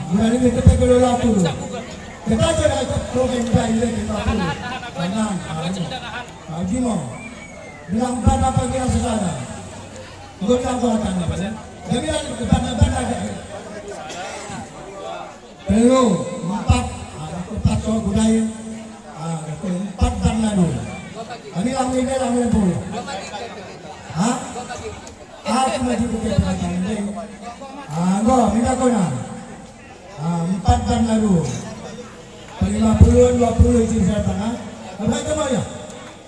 Berani kita kelola tu. Kita aja dah ikut program kita ini kita. Tenang. Gimo. Bilang apa kira sesana. Gua kau tanya. Jadi kita ada. Perlu 4 soal budaya. 4 dan lalu. Ini lampu. Aku lagi bukan pelatihan. Go, minta kau nak. 4 dan lalu. 50, 20 isi saya tanah. Apa itu mau ya?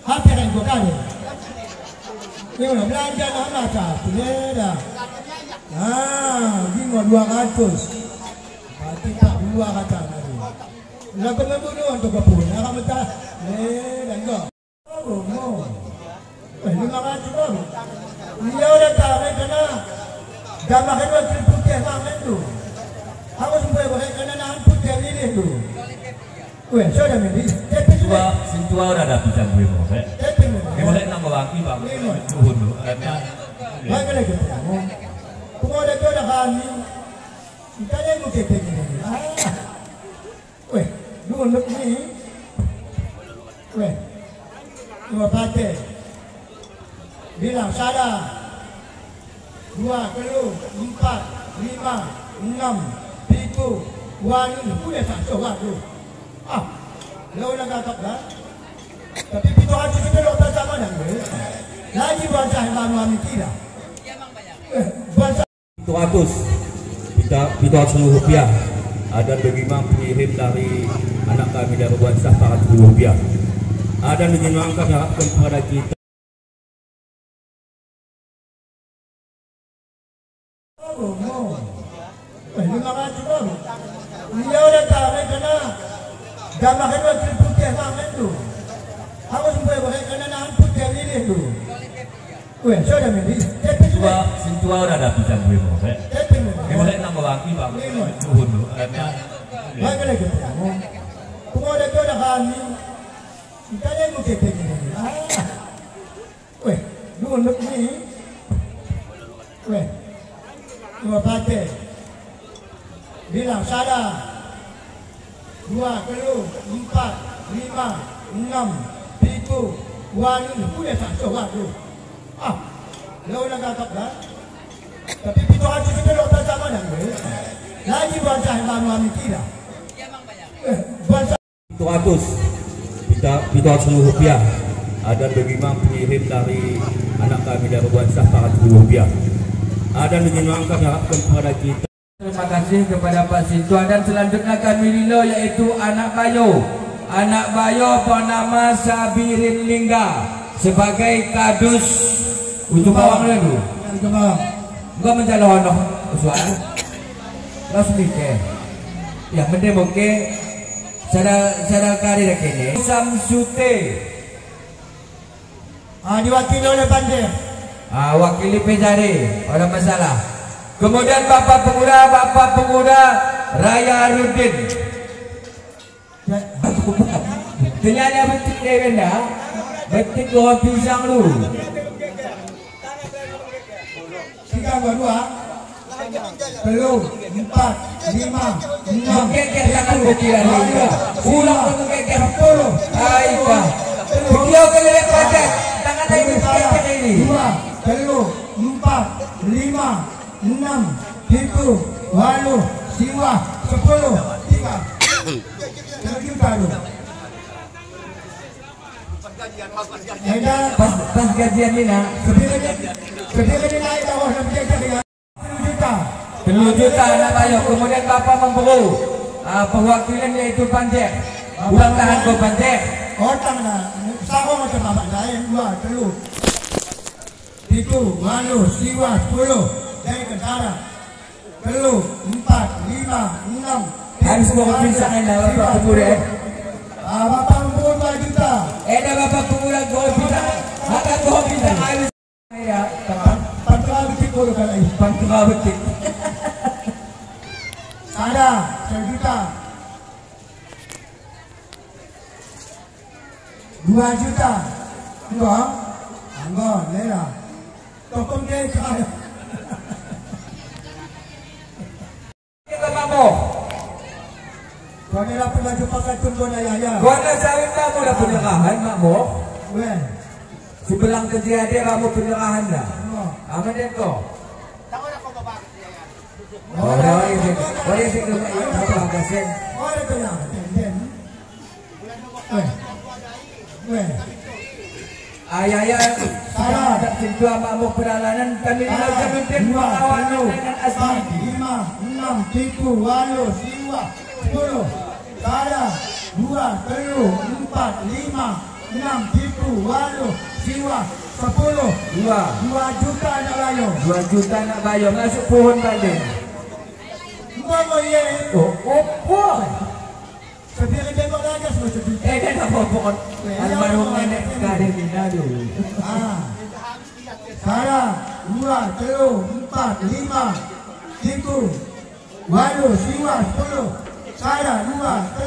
Apa yang kau kali? Ini belanja nama cah. Tidak dah. Ini mau 200. Berarti tak 2 kata lagi. Lagu membunuh untuk kepun. Akan mentah. Dan go. Oh. 500 baru. Dia udah tahu kena. Dah makan wakil putih makan tu. Aku sampai makan kena nahan putih ini tu. Weh, sudah mesti. Sintua udah ada pisang gue mau. Boleh nama lagi bang. Tuhun tu. Baik lagi. Pengoda tu dah kami. Kita ni mungkin begini. Weh, dua nak ni. Weh, dua pakai. Bilang sadar 2, 3, 4, 5, 6, 7, 8, boleh tak coba tu? Lau nak kata dah. Tapi itu aja kita dokter sama dah. Lagi bangsa yang baru kami kira. Bangsa 700 rupiah. Ada bagaimana pengirim dari anak kami dari bangsa 400 rupiah. Ada bagaimana kami harapkan kepada kita. Dia udah tahu kena. Dah makan wakil putih makan tu. Aku sampai makan kena nahan putih ini tu. Weh, sudah mesti. Sintua udah ada pisang gue mau. Boleh nama lagi bang. Tuhun tu. Baik lagi. Pengoda tu dah kami. Kita ni mungkin begini. Weh, dua nak ni. Weh, dua pakai. Bilang sadar 2, 3, 4, 5, 6, 7, 8, boleh tak coba tu? Lau nak kata dah. Tapi itu aja kita dokter sama dah. Lagi bangsa yang baru kami kira. Bangsa 700 rupiah. Ada bagaimana pengirim dari anak kami dari bangsa 400 rupiah. Ada bagaimana kami harapkan kepada kita. Terima kasih kepada Pak Sintua dan selanjutnya kami lilo yaitu anak Bayo. Anak Bayo bernama Sabirin Lingga sebagai kadus ujung bawang dulu. Enggak mencalon usual. Lasmike. Ya mende mungkin sada kari dak ini. Samsute. Diwakili oleh Bandir. Wakili Pejari, ada masalah. Kemudian Bapak Pemuda Raya Rudin. Ternyata betik dia benda. Betik gua pisang lu. 3, 2, 4, 5, 6. Menggeger tangan bukiran lingga. Ulang menggeger 10. Aika. Beliau kelelek padat. Tangan saya menggeger ini. 2, 3, 4, 5, 6, 7, 8, siwa 10, 3. Juta tu. Pas gajian ni nak. Ketika ni naik bawah nak berjaga dengan 10 juta. 10 juta anak Bayo. Kemudian Bapak memberi perwakilan yaitu Banjek. Ulang tahan ke Banjek. Orang dah sama macam bapak saya 2, 3, 7, 8, siwa 10. Dari Kedara 3, 4, 5, 6. Harus bawa pisang anda Bapak Pemuda. Bapak Pemuda 2 juta. Dah Bapak Pemuda bawa pisang. Akan bawa pisang. Pantera betik boleh kali. Pantera betik. Sada 1 juta. 2 juta. Anggon, lera. Tokong dia kaya. Saudara baju pakai tumbuh ayah. Kau nak sawit kamu dah penyerahan makmu. Weh. Sebelang kejadian kamu penyerahan dah. Aman deh kau. Boleh sih kau apa kasih? Boleh tu lah. Weh. Ayah salah tak sentuh makmu perjalanan kami dilakukan untuk melawan dengan asli. 5, 6, 7, 8, 9, 10. Salah 2, 3, 4, 5, 6, 7, 8, 9, 10. 2 juta nak bayar. 2 juta nak bayar masuk pohon banding. Mama ye. Oh. Sebiar tengok lagi semua sebiar. Dah nak pohon. Almarhum nenek kadir bina dulu. Salah 2, 3, 4, 5, 7, 8, 9, 10. Salah 2,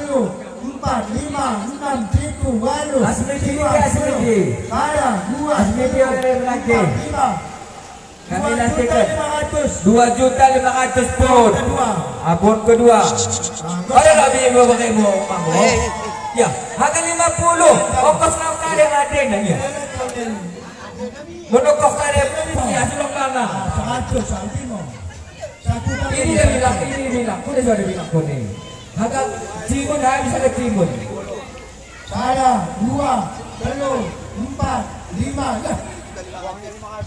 3, 4, 5, 6, 7, 8, 9, 10. Salah 2, 3, 4, 5. Kami nantikan 2.500.000 pun. Pun kedua. Ada tak biaya berapa ribu makmu? Ya, harga 50. Ongkos nak kadang ada ya. Menukok kadang ya sulung mana? 100 saltimo. Ini bilang. Kau dah sudah bilang kau ni. Harga timun dah bisa ke timun. Salah 2, 3, 4, 5.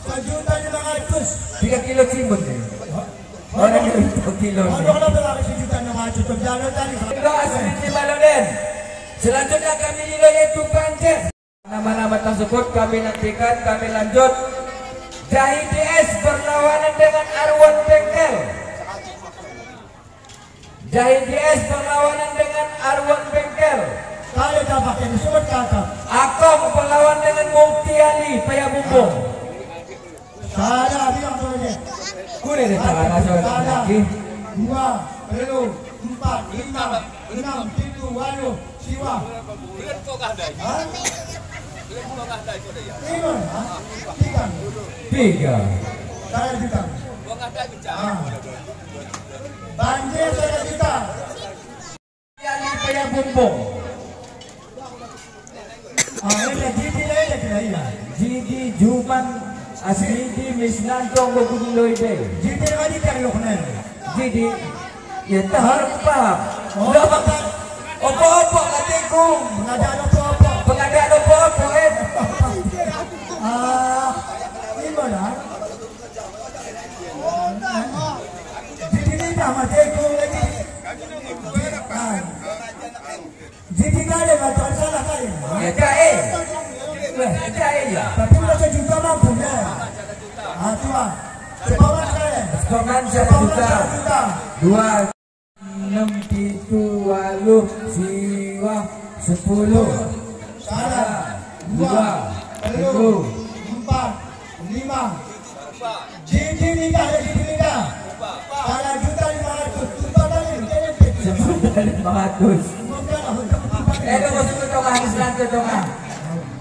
1.500.000. 3 kilo timun ni. Orang ni 1 kilo. Kalau berapa 1.500.000 berjalan tadi. Doa sendiri Baloden. Selanjutnya kami nilai yaitu Panjer. Nama-nama tersebut kami nantikan, kami lanjut. Jahi DS berlawanan dengan Arwan Bengkel. Jahi DS berlawanan dengan Arwan Bengkel. Kalau dah pakai disebut kakak. Akom berlawan dengan Mukti Ali Payabumbung. Salah bilang tu je. Boleh dia tak rasa lagi. 2, 3, 4, 5, 6, 7, 8, siwa. Tiga. Saya juta. Banjir saya juta. Ali Payabumbung. Jidi Juman Asmidi Misnantong Bogudiloide. Jidi lagi terlok nih. Jadi ya tak harap paham. Apa-apa katiku. Pengadaan apa-apa. Pengadaan apa-apa Ini mana? Jidi ni dah mati aku lagi. Jidi kali macam salah kali. Ya cair. Cair ya. Tapi udah sejuta mampu ya. Tuan. Sepaman sekali. Sepaman 1 juta. 2, 6, 7, 8, siwa 10. Salah 2, 3, 4, 5. Jidi nikah. Salah 1.500.000. Tumpah tadi. 1.500. Ito mo sa Tonga, Islanto Tonga.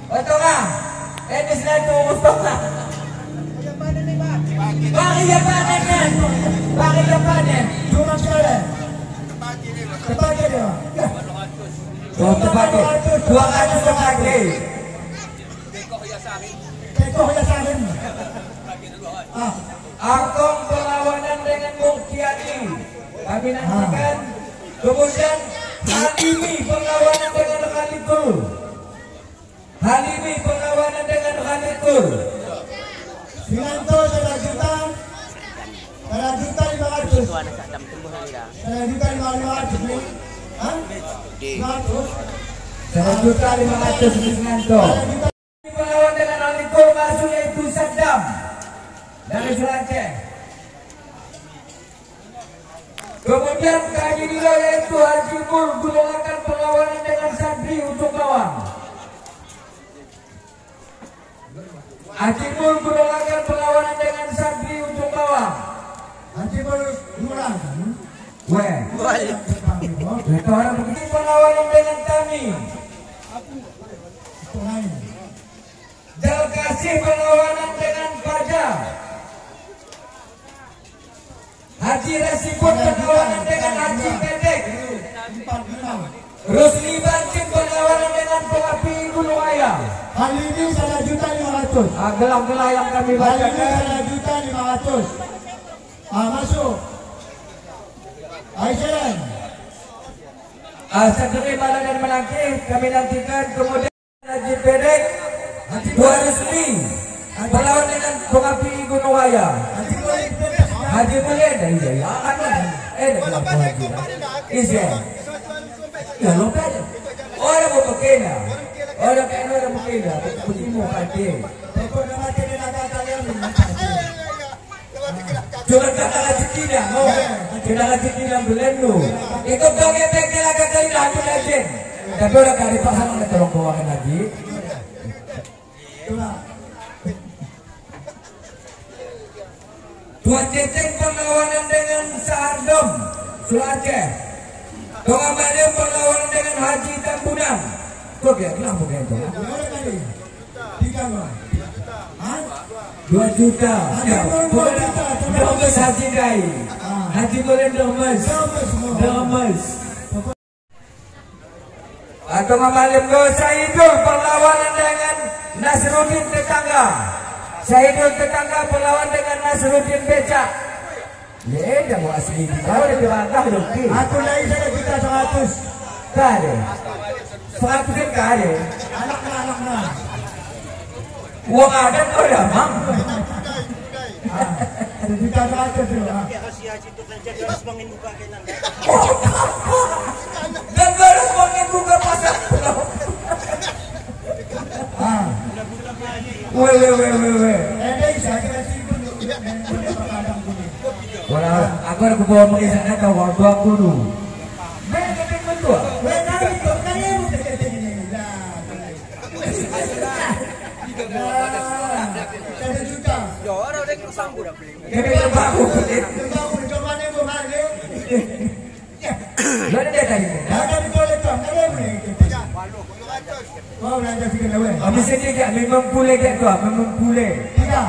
O Tonga, ito Islanto Tonga. Bakit yung panen? Bakit yung panen? Cuma sekali. Tepat dia. Oh, tepat dia. 200 lagi. Tekoh ya sahin. Akong perlawanan dengan Mukti Ali. Kami nantikan. Kemudian Halimi perlawanan dengan Khalikul. Halimi perlawanan dengan Khalikul. Sinanto 1 juta. 1.500.000. 1.500.000 ni. Hah? 1.500.000 Sinanto. Perlawan dengan Khalikul masuk yaitu Saddam dari Selaceh. Kemudian kaji nilai yaitu Haji Mul gunakan perlawanan dengan Sadri Ujung Bawang. Haji Mul gunakan perlawanan dengan Sadri Ujung Bawang. Haji Mul murah. Weh. Itu orang begitu perlawanan dengan Tami. Jalkasih perlawanan dengan Fajar. Haji Rasipun perlawanan dengan Haji Pendek. Rusli Bancin berlawanan dengan Pengapi Gunung Ayah. Kali ini 1.500.000. Gelang-gelang yang kami Kali ini bacakan. 1.500.000. Masuk. Aisyah. Sedemi Bala dan Melangkih kami nantikan. Kemudian Haji Pedek, Tuan Rusli berlawan dengan Pengapi Gunung Ayah. Haji Mulid dari Jaya. Isya. Ya lupa. Orang mau berkena. Orang kena orang berkena. Begini pati. Cuma kata lagi tidak. Tidak lagi tidak belenu. Ikut bagai bagai lagi kali lagi lagi. Tapi orang kali pasang nak tolong bawakan lagi. Tuan Ceceng perlawanan dengan Sardom Sulaceh. Tuan Malim perlawanan dengan Haji Tambunang. Kok dia kenapa begitu? 2 juta. Domes Haji Dai. Haji boleh domes. Atau Malim Go Saidul perlawanan dengan Nasruddin Tetangga. Saidul Tetangga berlawan dengan Nasruddin Becak. Ya, dah mau asli. Kalau dia bangga dong. Aku lagi 1.100.000. Tak ada. 100 kan tak ada. Anak-anak. Uang ada kau dah mang. 1.100.000 tu. Dan baru semakin buka pasar. Weh. Walau aku ada bawa mengisahkan kau waktu aku dulu. Mereka betul. Memang pulih dia tu, memang pulih. Tiga.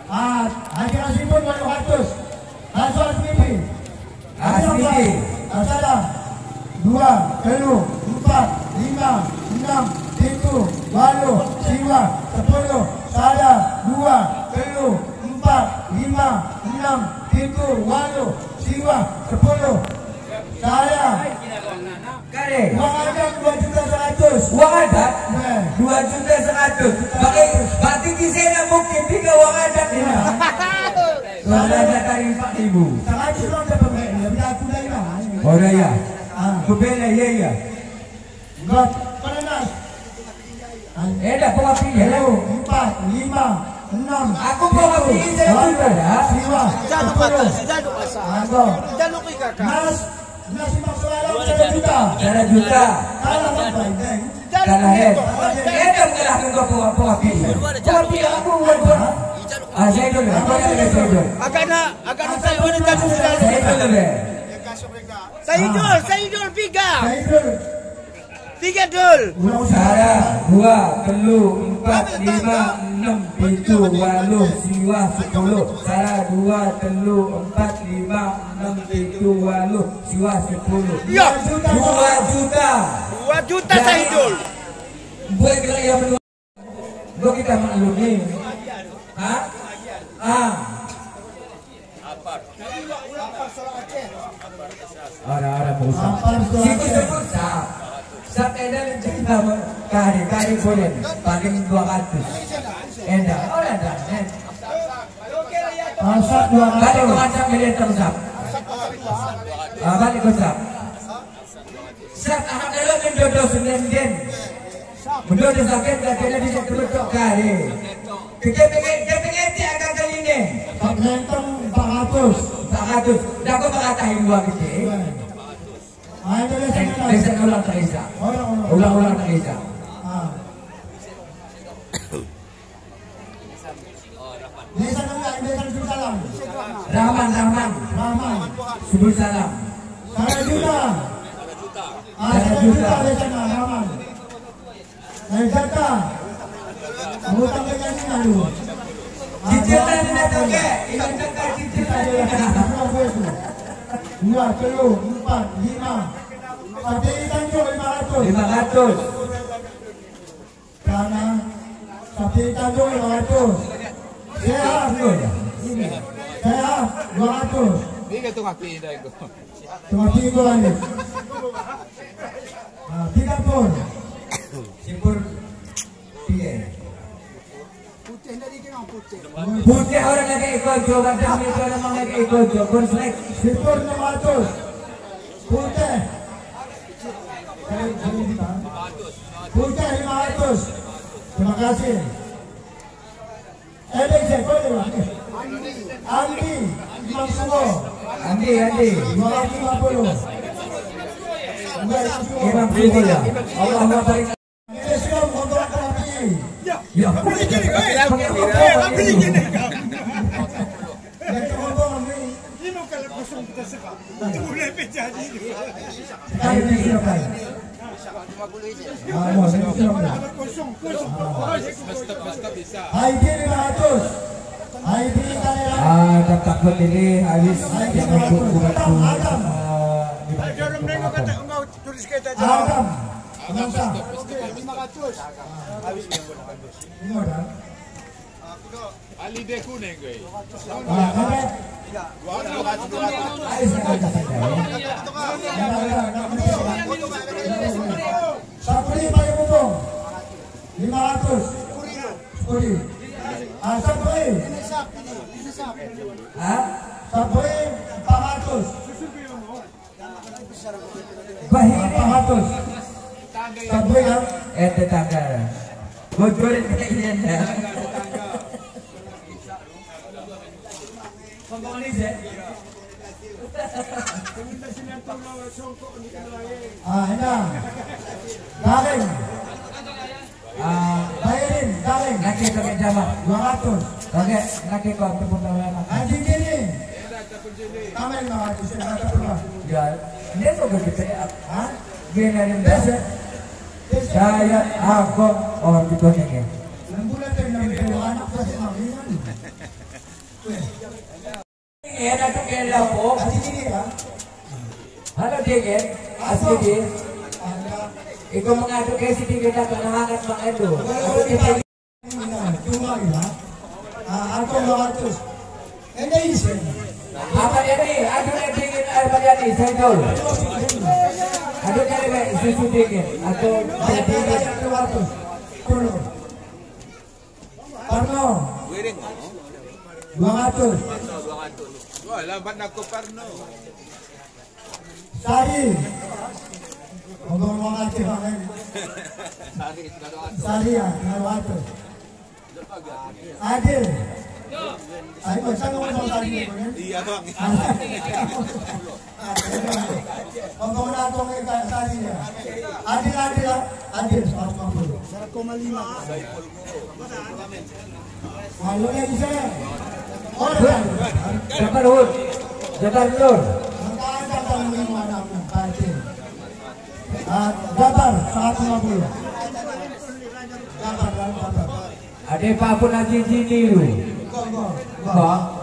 Haji Nasibun 100. Asal Asmidi. Asmidi. Salam. 2, 3, 4, 5, 6, 7, 8, Siwa 10. Salam. 2, 3, 4, 5, 6, 7, 8, Siwa 10. Salam. Kare. Uang ada 2.100.000. Uang ada 2.100.000. Berarti di sana mungkin 3 uang ada ni. Uang ada tarik 4.000. Sangat suram dah pembeli. Bila aku dah hilang. Oh dah ya. Pembeli ya. Buat penanas. Dah pengapi ya. 4, 5, 6. Aku pengapi saya juga dah. Siwa. Jangan kata, jangan pasal. Anggo. Jangan kata kakak. Nasi maksud alam 1 juta. 1 juta. Kalah sampai deng. Kalah head. Dah mengalahkan kau pengapi. Pengapi aku buat. Saya dulu. Aku ada saya dulu. Agak nak saya boleh kasih sekali. Saya dulu. Saidul 3. Saidul. 3 dul. Sara 2, 3, 4, 5, 6, 7, 8, Siwa 10. Sara 2, 3, 4, 5, 6, 7, 8, Siwa 10. Ya. 2 juta. 2 juta Saidul. Buat gerak yang menurut. Lo kita maklumi. Orang-orang berusaha. Situ sebut sah. Sakeda cerita kari boleh paling 200. Endah, orang dah. Masak 200. Balik ke macam milih tersap. Balik ke sap. Sap anak dalam mendodo senenden. Mendodo sakit dah kena bisa terbentuk kari. Kita pengen agak kali ini. Tak ganteng 400. 400. Dah kau mengatakan dua gitu. Ada lesson. Lesson ulang tak bisa. Ulang tak bisa. Lesson salam. Rahman. Sebut salam. 1 juta. 1 juta lesson Rahman. Jaka. Hutang kejangan dulu. Cicil dah tahu ke? Ilang tak cicil tadi. 2, 3, 4, 5, Sapi Tanjung 500. 500. Karena sapi Tanjung 500. Sehat dulu. Sehat 200. Biga itong apida ko. Tumapi ko lagi. 30. Simpur piye. Putih orang lagi ikut coba kami itu orang lagi ikut coba selek. Simpur 600. Putih. Putih 500. Terima kasih. Andi, Imam Sumo. Andi. 250. Imam Sumo ya. Allahumma barik. Islam kontrak terapi. Ya. Tetap berdiri habis jangan buat Ali de kuning ko. Sapri pakai potong 500. Sapri. Sapri. Sapri 400. Bahiri 400. Sapri kan? tetangga. Bocorin kayaknya. Enak. Garing. Bayarin, garing. Laki pakai jama 200. pakai laki kau tepuk tangan. Anjing gini. Kamen 500. Ya, dia tuh begitu ya. Hah? Gini yang biasa. Saya aku orang gitu nih. Lembulan dengan anak kasih makan. Enak tuh kayak lapo. Anjing gini ya. Halo Degen, asli dia. Ikaw mengadu kayo si Degen na kanahangat mga ito. Cuma ya. Ako 200. Hindi isin. Apa jadi? Ado na Degen apa jadi? Saya dol. Ado na rin susu Degen. Ato Degen 200. Pulo. Parno. 200. Wala ba na ko parno? Sari. Ngomong mga kaibigan. Sari ya, 200. Adil. Ay, saan mo sa sari mo? Iya bang. Ngomong na itong sari niya. Adil, 150. Sarap ko malima. Malo na isa. Orang. Jabar Hud. Jabar Lur. Datar 150. Datar. Ada Pak Pun Haji Jiniru. Kok?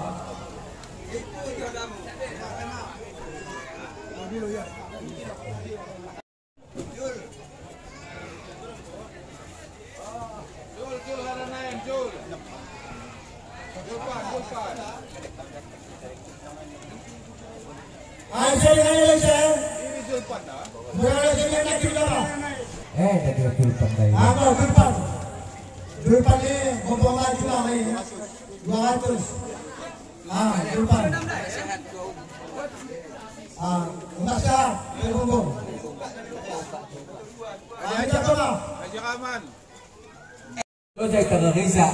Jul haranayan Jul. Julpan. Answer ngayon siya. Ini Julpan na. Mula din na kita. Tadi Julpan tayo. Ako, Julpan. Julpan ni bumbongan kita may 200. Julpan. Umasa, may bumbong. Aja ka ba? Aja kaman. Lo saya terrorisa.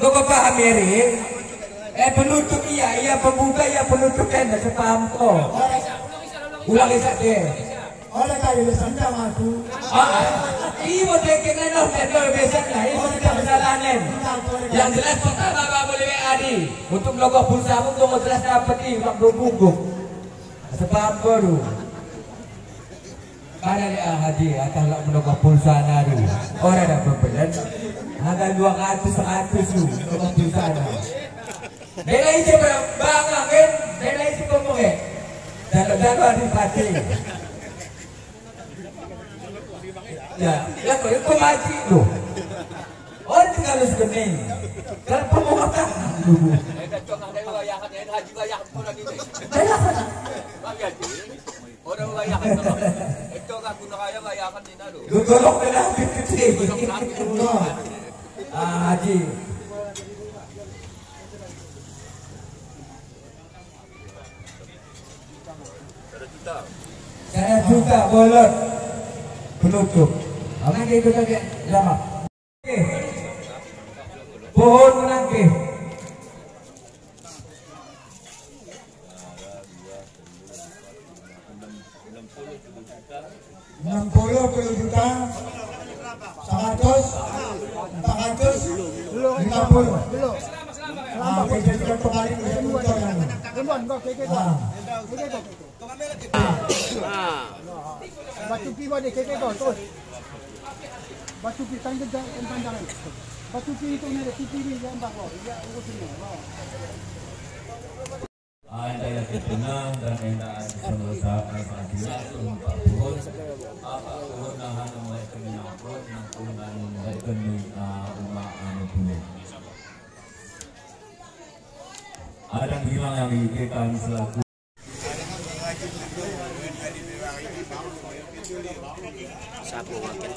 Lo paham ya, penutup iya pembuka iya penutup kan, saya paham kok. Ulang isa deh. Oleh kayo sandang aku. Ibu dekin ano, tendor besok lah. Ibu tidak kesalahan. Yang jelas pertama Pak boleh Adi untuk logo pulsa mu tunggu jelas dapat di waktu bungkuk. Sebab baru. Karena dia hadi atau logo pulsa naru. Orang dah berbelan. Harga 200 lu logo pulsa naru. Dela isi bangga kan? Dela isi ngomong Dan ada di pati. Ya, ya kau itu ngaji loh. Orang tinggal harus gening. Kalau pembuatan dulu. Golok kena Haji. Saya juga bolot penutup. Apa yang ikut lagi? Lama. Pohon menangke. $60 juta, 100, 450. Ah, jadi satu kali Batu pi balik keke kau terus. Batu pi tangga pandangan. Batu pi itu ni TV yang bawa. Ya, urus ini. Anda yang tenang dan enak berusaha berhati-hati untuk pun apa kewenangan mereka menyambut kewenangan mereka umat anu ada bilang yang dikatakan selaku Sapu wakil.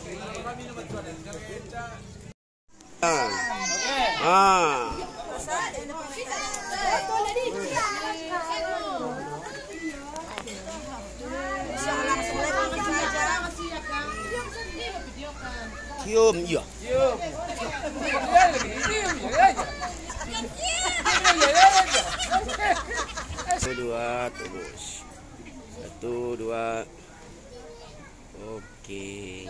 Cium, iya. Dua, terus. 1, 2. Oke.